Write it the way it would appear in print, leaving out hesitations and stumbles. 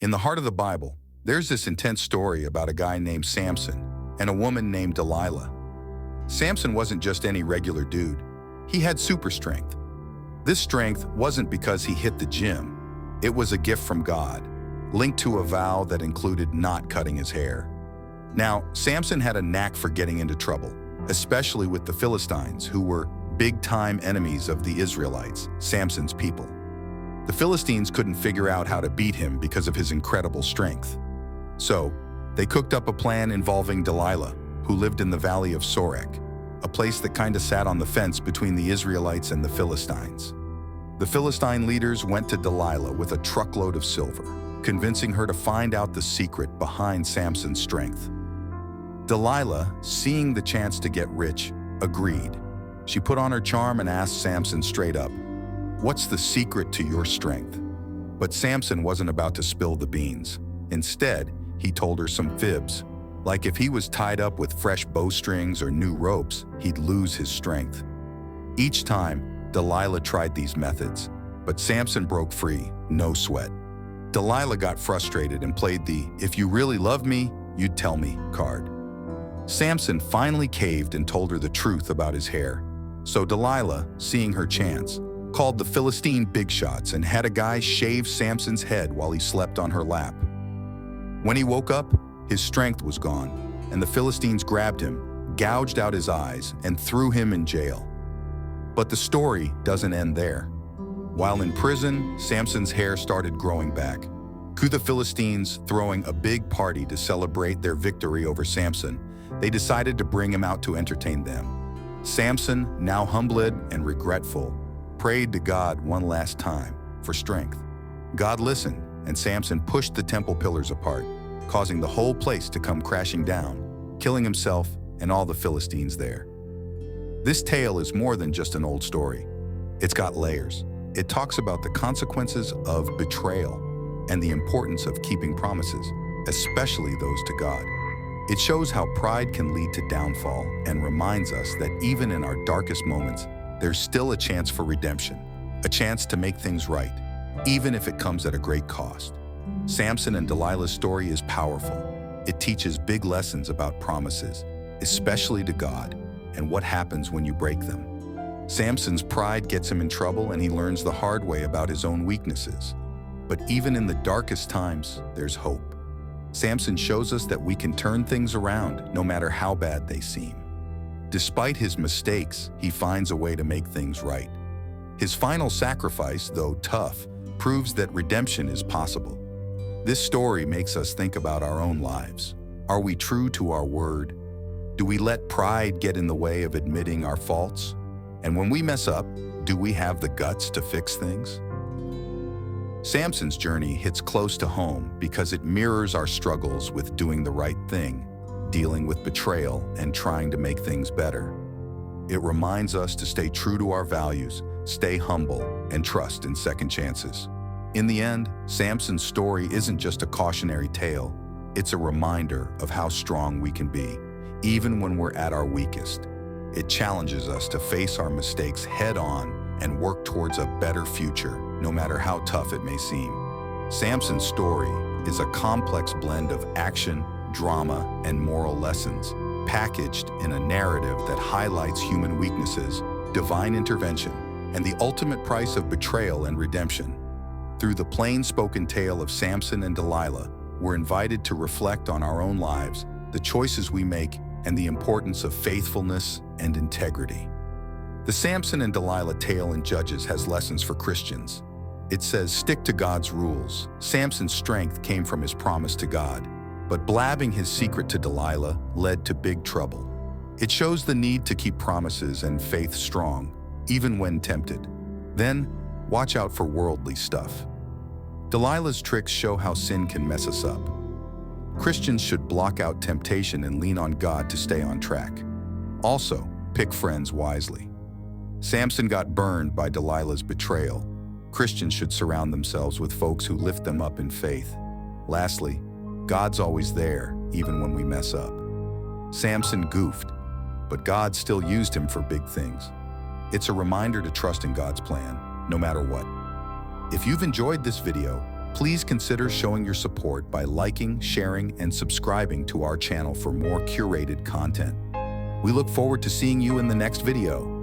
In the heart of the Bible, there's this intense story about a guy named Samson and a woman named Delilah. Samson wasn't just any regular dude. He had super strength. This strength wasn't because he hit the gym. It was a gift from God, linked to a vow that included not cutting his hair. Now, Samson had a knack for getting into trouble, especially with the Philistines, who were big-time enemies of the Israelites, Samson's people. The Philistines couldn't figure out how to beat him because of his incredible strength. So, they cooked up a plan involving Delilah, who lived in the valley of Sorek, a place that kind of sat on the fence between the Israelites and the Philistines. The Philistine leaders went to Delilah with a truckload of silver, convincing her to find out the secret behind Samson's strength. Delilah, seeing the chance to get rich, agreed. She put on her charm and asked Samson straight up, "What's the secret to your strength?" But Samson wasn't about to spill the beans. Instead, he told her some fibs, like if he was tied up with fresh bowstrings or new ropes, he'd lose his strength. Each time, Delilah tried these methods, but Samson broke free, no sweat. Delilah got frustrated and played the "if you really love me, you'd tell me" card. Samson finally caved and told her the truth about his hair. So Delilah, seeing her chance, called the Philistine big shots and had a guy shave Samson's head while he slept on her lap. When he woke up, his strength was gone, and the Philistines grabbed him, gouged out his eyes, and threw him in jail. But the story doesn't end there. While in prison, Samson's hair started growing back. The Philistines, throwing a big party to celebrate their victory over Samson, they decided to bring him out to entertain them. Samson, now humbled and regretful, prayed to God one last time for strength. God listened, and Samson pushed the temple pillars apart, causing the whole place to come crashing down, killing himself and all the Philistines there. This tale is more than just an old story. It's got layers. It talks about the consequences of betrayal and the importance of keeping promises, especially those to God. It shows how pride can lead to downfall and reminds us that even in our darkest moments, there's still a chance for redemption, a chance to make things right, even if it comes at a great cost. Samson and Delilah's story is powerful. It teaches big lessons about promises, especially to God, and what happens when you break them. Samson's pride gets him in trouble, and he learns the hard way about his own weaknesses. But even in the darkest times, there's hope. Samson shows us that we can turn things around no matter how bad they seem. Despite his mistakes, he finds a way to make things right. His final sacrifice, though tough, proves that redemption is possible. This story makes us think about our own lives. Are we true to our word? Do we let pride get in the way of admitting our faults? And when we mess up, do we have the guts to fix things? Samson's journey hits close to home because it mirrors our struggles with doing the right thing, dealing with betrayal, and trying to make things better. It reminds us to stay true to our values, stay humble, and trust in second chances. In the end, Samson's story isn't just a cautionary tale. It's a reminder of how strong we can be, even when we're at our weakest. It challenges us to face our mistakes head-on and work towards a better future, no matter how tough it may seem. Samson's story is a complex blend of action, drama, and moral lessons, packaged in a narrative that highlights human weaknesses, divine intervention, and the ultimate price of betrayal and redemption. Through the plain-spoken tale of Samson and Delilah, we're invited to reflect on our own lives, the choices we make, and the importance of faithfulness and integrity. The Samson and Delilah tale in Judges has lessons for Christians. It says, stick to God's rules. Samson's strength came from his promise to God, but blabbing his secret to Delilah led to big trouble. It shows the need to keep promises and faith strong, even when tempted. Then, watch out for worldly stuff. Delilah's tricks show how sin can mess us up. Christians should block out temptation and lean on God to stay on track. Also, pick friends wisely. Samson got burned by Delilah's betrayal. Christians should surround themselves with folks who lift them up in faith. Lastly, God's always there, even when we mess up. Samson goofed, but God still used him for big things. It's a reminder to trust in God's plan, no matter what. If you've enjoyed this video, Please consider showing your support by liking, sharing, and subscribing to our channel for more curated content. We look forward to seeing you in the next video.